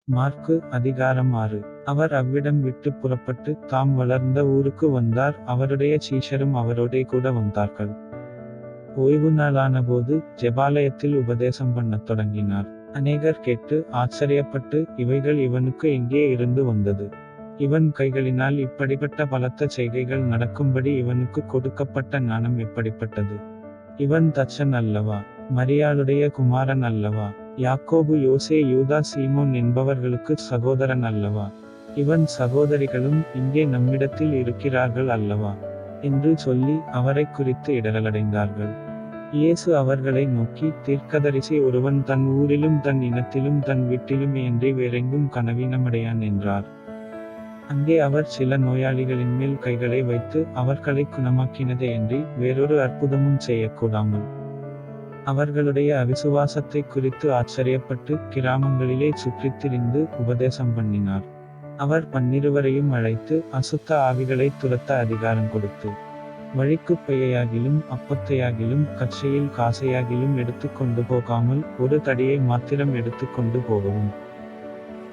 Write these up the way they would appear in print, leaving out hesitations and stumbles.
Mark அதிகாரம் 6. அவர் அவ்விடம் விட்டு புறப்பட்டு தாம் வளர்ந்த ஊருக்கு வந்தார். அவருடைய சீஷரும் அவரோடே கூட வந்தார்கள். ஓய்வு நாளான போது ஜெபாலயத்தில் உபதேசம் பண்ணத் தொடங்கினார். அநேகர் கேட்டு ஆச்சரியப்பட்டு, இவைகள் இவனுக்கு எங்கே இருந்து வந்தது? இவன் கைகளினால் இப்படிப்பட்ட பலத்த செய்கைகள் நடக்கும்படி இவனுக்கு கொடுக்கப்பட்ட ஞானம் எப்படிப்பட்டது? இவன் தச்சன் அல்லவா? மரியாளுடைய குமாரன் அல்லவா? யாக்கோபு, யோசே, யூதா, சீமோன் என்பவர்களுக்கு சகோதரன் அல்லவா? இவன் சகோதரிகளும் இங்கே நம்மிடத்தில் இருக்கிறார்கள் அல்லவா? என்று சொல்லி அவரைக் குறித்து இடரலடைந்தார்கள். இயேசு அவர்களை நோக்கி, தீர்க்கதரிசி ஒருவன் தன் ஊரிலும் தன் இனத்திலும் தன் வீட்டிலும் அன்றி வேறெங்கும் கனவீனமடையான் என்றார். அங்கே அவர் சில நோயாளிகளின் மேல் கைகளை வைத்து அவர்களை குணமாக்கினதே அன்றி வேறொரு அற்புதமும் செய்யக்கூடாமல் அவர்களுடைய அவிசுவாசத்தை குறித்து ஆச்சரியப்பட்டு கிராமங்களிலே சுற்றித் திரிந்து உபதேசம் பண்ணினார். அவர் 12 அழைத்து அசுத்த ஆவிகளை துரத்த அதிகாரம் கொடுத்து, வழிக்குப் பையையாகிலும் அப்பத்தையாகிலும் கச்சையில் காசையாகிலும் எடுத்து கொண்டு போகாமல் ஒரு தடியை மாத்திரம் எடுத்து கொண்டு போகவும்,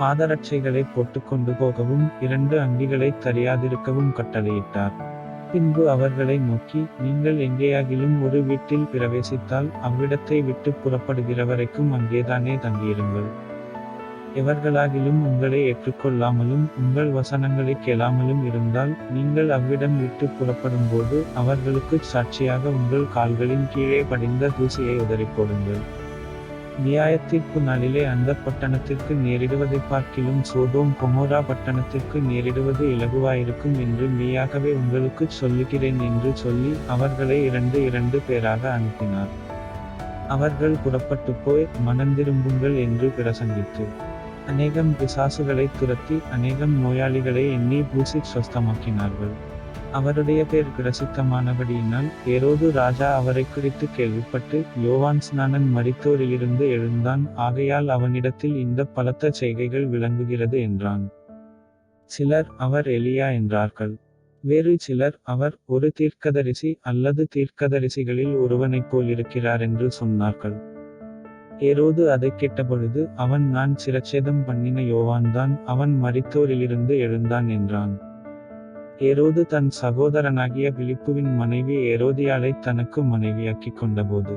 பாதரட்சைகளை போட்டுக்கொண்டு போகவும் 2 அங்கிகளை தரியாதிருக்கவும் கட்டளையிட்டார். பின்பு அவர்களை நோக்கி, நீங்கள் எங்கேயாகிலும் ஒரு வீட்டில் பிரவேசித்தால் அவ்விடத்தை விட்டு புறப்படுகிற வரைக்கும் அங்கேதானே தங்கியிருங்கள். எவர்களாகிலும் உங்களை ஏற்றுக்கொள்ளாமலும் உங்கள் வசனங்களை கேளாமலும் இருந்தால் நீங்கள் அவ்விடம் விட்டு புறப்படும்போது அவர்களுக்குச் சாட்சியாக உங்கள் கால்களின் கீழே படிந்த தூசியை உதறிப் போடுங்கள். நியாயத்தீர்ப்பு நாளிலே அந்த பட்டணத்திற்கு நேரிடுவதைப் பார்க்கிலும் சோதோம் கொமோரா பட்டணத்திற்கு நேரிடுவது இலகுவாயிருக்கும் என்று மெய்யாகவே உங்களுக்குச் சொல்லுகிறேன் என்று சொல்லி அவர்களை 2 பேராக அனுப்பினார். அவர்கள் புறப்பட்டு போய் மனந்திரும்புங்கள் என்று பிரசங்கித்து அநேகம் பிசாசுகளை துரத்தி அநேகம் நோயாளிகளை எண்ணி பூசி சொஸ்தமாக்கினார்கள். அவருடைய பேர் பிரசித்தமானபடியினால் ஏரோது ராஜா அவரை குறித்து கேள்விப்பட்டு, யோவான் ஸ்நானன் மரித்தோரிலிருந்து எழுந்தான், ஆகையால் அவனிடத்தில் இந்த பலத்த செய்கைகள் விளங்குகிறது என்றான். சிலர், அவர் எலியா என்றார்கள். வேறு சிலர், அவர் ஒரு தீர்க்கதரிசி அல்லது தீர்க்கதரிசிகளில் ஒருவனைப் போலிருக்கிறார் என்று சொன்னார்கள். ஏரோது அதைக் கேட்டபொழுது அவன், நான் சிரச்சேதம் பண்ணின யோவான்தான், அவன் மரித்தோரிலிருந்து எழுந்தான் என்றான். ஏரோது தன் சகோதரனாகிய பிலிப்புவின் மனைவி ஏரோதியாளை தனக்கு மனைவியாக்கிக் கொண்டபோது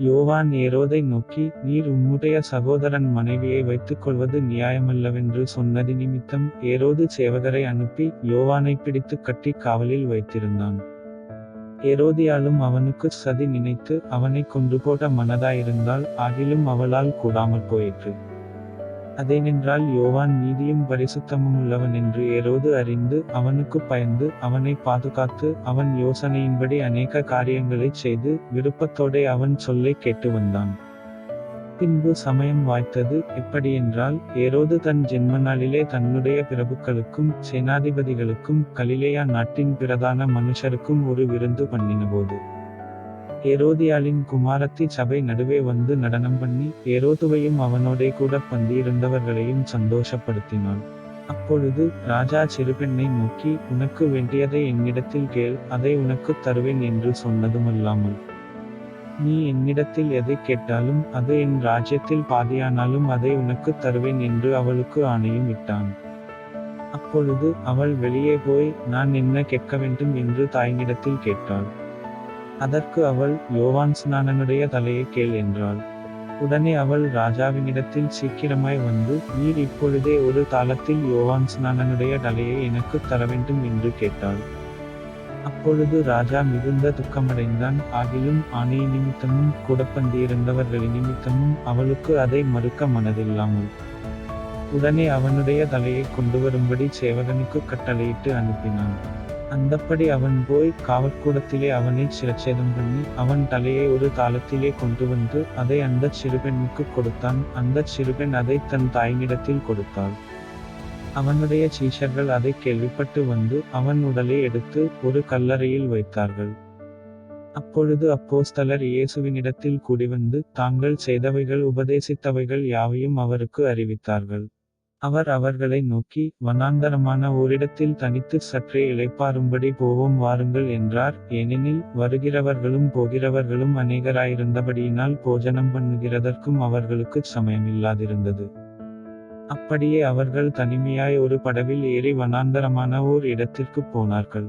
யோவான் ஏரோதை நோக்கி, நீர் உம்முடைய சகோதரன் மனைவியை வைத்துக் கொள்வது நியாயமல்லவென்று சொன்னது நிமித்தம் ஏரோது சேவகரை அனுப்பி யோவானை பிடித்து கட்டி காவலில் வைத்திருந்தான். ஏரோதியாளும் அவனுக்கு சதி நினைத்து அவனை கொன்று போட மனதாயிருந்தாள், ஆகிலும் அவளால் கூடாமற் போயிற்று. அதேனென்றால் யோவான் நீதியும் பரிசுத்தமும் உள்ளவன் என்று ஏரோது அறிந்து அவனுக்கு பயந்து அவனை பாதுகாத்து அவன் யோசனையின்படி அநேக காரியங்களைச் செய்து விருப்பத்தோடே அவன் சொல்லை கேட்டு வந்தான். பின்பு சமயம் வாய்த்தது. எப்படியென்றால், ஏரோது தன் ஜென்மநாளிலே தன்னுடைய பிரபுக்களுக்கும் சேனாதிபதிகளுக்கும் கலிலேயா நாட்டின் பிரதான மனுஷருக்கும் ஒரு விருந்து பண்ணினபோது ஏரோதியாளின் குமாரத்தி சபை நடுவே வந்து நடனம் பண்ணி ஏரோதுவையும் அவனோடே கூட பந்தியிருந்தவர்களையும் சந்தோஷப்படுத்தினாள். அப்பொழுது ராஜா சிறுபெண்ணை நோக்கி, உனக்கு வேண்டியதை என்னிடத்தில் கேள், அதை உனக்குத் தருவேன் என்று சொன்னதுமல்லாமல், நீ என்னிடத்தில் எதை கேட்டாலும் அது என் ராஜ்யத்தில் பாதியானாலும் அதை உனக்குத் தருவேன் என்று அவளுக்கு ஆணையும் இட்டான். அப்பொழுது அவள் வெளியே போய், நான் என்ன கேட்க வேண்டும் என்று தாயினிடத்தில் கேட்டாள். அதற்கு அவள், யோவான் ஸ்நானனுடைய தலையை கேள் என்றாள். உடனே அவள் ராஜாவினிடத்தில் சீக்கிரமாய் வந்து, நீர் இப்பொழுதே ஒரு தாளத்தில் யோவான் ஸ்நானனுடைய தலையை எனக்குத் தரவேண்டும் என்று கேட்டாள். அப்பொழுது ராஜா மிகுந்த துக்கமடைந்தான். ஆகிலும் ஆணை நிமித்தமும் கூடப்பந்தியிருந்தவர்களின் நிமித்தமும் அவளுக்கு அதை மறுக்க மனதில்லாமல் உடனே அவனுடைய தலையை கொண்டு வரும்படி சேவகனுக்கு கட்டளையிட்டு அனுப்பினான். அந்தப்படி அவன் போய் காவற்கூடத்திலே அவனைச் சிரச்சேதம் பண்ணி அவன் தலையை ஒரு தாளத்திலே கொண்டு வந்து அதை அந்தச் சிறுபெண்ணுக்கு கொடுத்தான். அந்தச் சிறுபெண் அதை தன் தாயினிடத்தில் கொடுத்தாள். அவனுடைய சீஷர்கள் அதை கேள்விப்பட்டு வந்து அவன் உடலை எடுத்து ஒரு கல்லறையில் வைத்தார்கள். அப்பொழுது அப்போஸ்தலர் இயேசுவினிடத்தில் கூடிவந்து தாங்கள் செய்தவைகள் உபதேசித்தவைகள் யாவையும் அவருக்கு அறிவித்தார்கள். அவர் அவர்களை நோக்கி, வனாந்தரமான ஓரிடத்தில் தனித்து சற்றே இளைப்பாறும்படி போவோம் வாருங்கள் என்றார். ஏனெனில் வருகிறவர்களும் போகிறவர்களும் அநேகராயிருந்தபடியினால் போஜனம் பண்ணுகிறதற்கும் அவர்களுக்குச் சமயமில்லாதிருந்தது. அப்படியே அவர்கள் தனிமையாய் ஒரு படவில் ஏறி வனாந்தரமான ஓர் இடத்திற்கு போனார்கள்.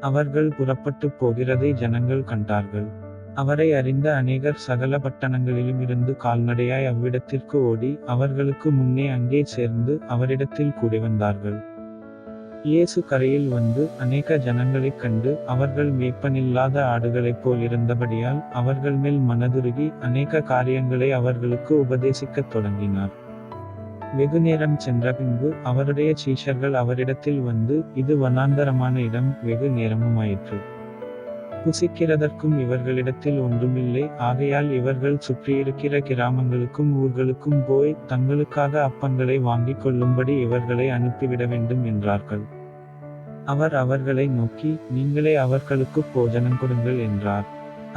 அவர்கள் புறப்பட்டு போகிறதை ஜனங்கள் கண்டார்கள். அவரை அறிந்த அநேகர் சகல பட்டணங்களிலுமிருந்து கால்நடையாய் அவ்விடத்திற்கு ஓடி அவர்களுக்கு முன்னே அங்கே சேர்ந்து அவரிடத்தில் கூடி வந்தார்கள். இயேசு கரையில் வந்து அநேக ஜனங்களைக் கண்டு அவர்கள் மேய்ப்பனில்லாத ஆடுகளைப் போல் இருந்தபடியால் அவர்கள் மேல் மனதுருகி அநேக காரியங்களை அவர்களுக்கு உபதேசிக்கத் தொடங்கினார். வெகுநேரம் சென்ற பின்பு அவருடைய சீஷர்கள் அவரிடத்தில் வந்து, இது வனாந்தரமான இடம், வெகு நேரமுமாயிற்று. புசிக்கிறதற்கும் இவர்களிடத்தில் ஒன்றுமில்லை. ஆகையால் இவர்கள் சுற்றியிருக்கிற கிராமங்களுக்கும் ஊர்களுக்கும் போய் தங்களுக்காக அப்பங்களை வாங்கிக் கொள்ளும்படி இவர்களை அனுப்பிவிட வேண்டும் என்றார்கள். அவர் அவர்களை நோக்கி, நீங்களே அவர்களுக்கு போஜனம் கொடுங்கள் என்றார்.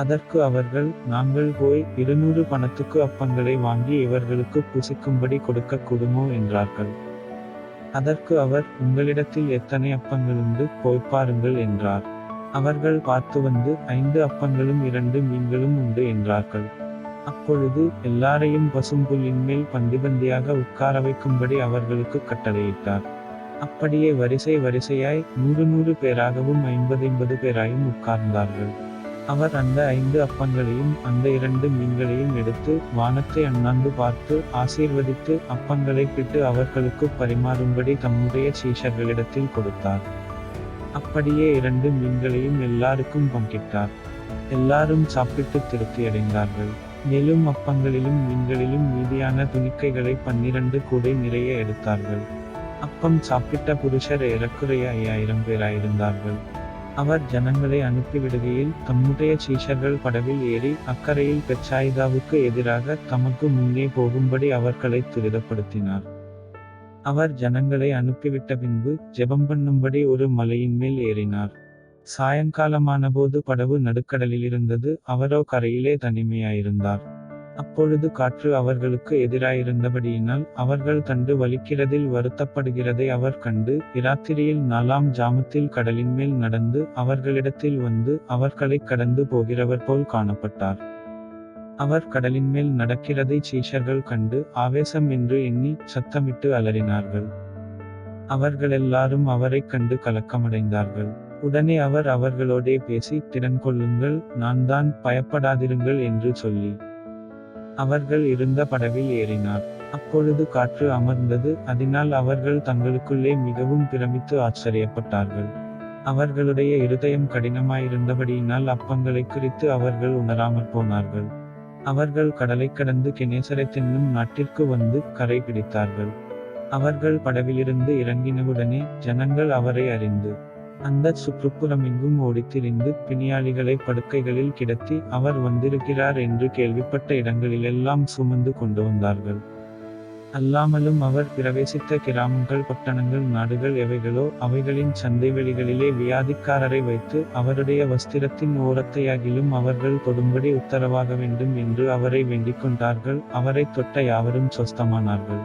அதற்கு அவர்கள், நாங்கள் போய் 200 பணத்துக்கு அப்பங்களை வாங்கி இவர்களுக்கு புசிக்கும்படி கொடுக்க கூடுமோ என்றார்கள். அதற்கு அவர், உங்களிடத்தில் எத்தனை அப்பங்களுண்டு, போய்ப் பாருங்கள் என்றார். அவர்கள் பார்த்து வந்து, 5 அப்பங்களும் 2 மீன்களும் உண்டு என்றார்கள். அப்பொழுது எல்லாரையும் பசும்புல்லின் மேல் பந்தியாக உட்கார வைக்கும்படி அவர்களுக்கு கட்டளையிட்டார். அப்படியே வரிசை வரிசையாய் 100 பேராகவும் 50 பேராயும் உட்கார்ந்தார்கள். அவர் அந்த 5 அப்பங்களையும் அந்த 2 மீன்களையும் எடுத்து வானத்தை அண்ணாந்து பார்த்து ஆசீர்வதித்து அப்பங்களை பிட்டு அவர்களுக்கு பரிமாறும்படி தம்முடைய சீஷர்களிடத்தில் கொடுத்தார். அப்படியே 2 மீன்களையும் எல்லாருக்கும் பங்கிட்டார். எல்லாரும் சாப்பிட்டு திருப்தியடைந்தார்கள். மேலும் அப்பங்களிலும் மீன்களிலும் மீதியான துணிக்கைகளை 12 கூடை நிறைய எடுத்தார்கள். அப்பம் சாப்பிட்ட புருஷர் ஏறக்குறைய 5000 பேராயிருந்தார்கள். அவர் ஜனங்களை அனுப்பிவிடுகையில் தம்முடைய சீஷர்கள் படவில் ஏறி அக்கரையில் பெத்சாயிதாவுக்கு எதிராக தமக்கு முன்னே போகும்படி அவர்களை துரிதப்படுத்தினார். அவர் ஜனங்களை அனுப்பிவிட்ட பின்பு ஜெபம் பண்ணும்படி ஒரு மலையின் மேல் ஏறினார். சாயங்காலமானபோது படவு நடுக்கடலில் இருந்தது. அவரோ கரையிலே தனிமையாயிருந்தார். அப்பொழுது காற்று அவர்களுக்கு எதிராயிருந்தபடியினால் அவர்கள் தண்டு வலிக்கிறதில் வருத்தப்படுகிறதை அவர் கண்டு, இராத்திரியில் 4ஆம் ஜாமத்தில் கடலின் மேல் நடந்து அவர்களிடத்தில் வந்து அவர்களைக் கடந்து போகிறவர் போல் காணப்பட்டார். அவர் கடலின் மேல் நடக்கிறதை சீஷர்கள் கண்டு ஆவேசம் என்று எண்ணி சத்தமிட்டு அலறினார்கள். அவர்களெல்லாரும் அவரைக் கண்டு கலக்கமடைந்தார்கள். உடனே அவர் அவர்களோடே பேசி, திடன் கொள்ளுங்கள், நான் தான், பயப்படாதிருங்கள் என்று சொல்லி அவர்கள் இருந்த படவில் ஏறினார். அப்பொழுது காற்று அமர்ந்தது. அதனால் அவர்கள் தங்களுக்குள்ளே மிகவும் பிரமித்து ஆச்சரியப்பட்டார்கள். அவர்களுடைய இருதயம் கடினமாயிருந்தபடியினால் அப்பங்களைக் குறித்து அவர்கள் உணராமற் போனார்கள். அவர்கள் கடலைக் கடந்து கெனேசரெத் என்னும் நாட்டிற்கு வந்து கரை பிடித்தார்கள். அவர்கள் படவிலிருந்து இறங்கினவுடனே ஜனங்கள் அவரை அறிந்து அந்தச் சுற்றுப்புறமெங்கும் ஓடித்திரிந்து பிணியாளிகளை படுக்கைகளில் கிடத்தி அவர் வந்திருக்கிறார் என்று கேள்விப்பட்ட இடங்களிலெல்லாம் சுமந்து கொண்டு வந்தார்கள். அல்லாமலும் அவர் பிரவேசித்த கிராமங்கள் பட்டணங்கள் நாடுகள் எவைகளோ அவைகளின் சந்தைவெளிகளிலே வியாதிக்காரரை வைத்து அவருடைய வஸ்திரத்தின் ஓரத்தையாகிலும் அவர்கள் தொடும்படி உத்தரவாக வேண்டும் என்று அவரை வேண்டிக் கொண்டார்கள். அவரை தொட்ட யாவரும் சொஸ்தமானார்கள்.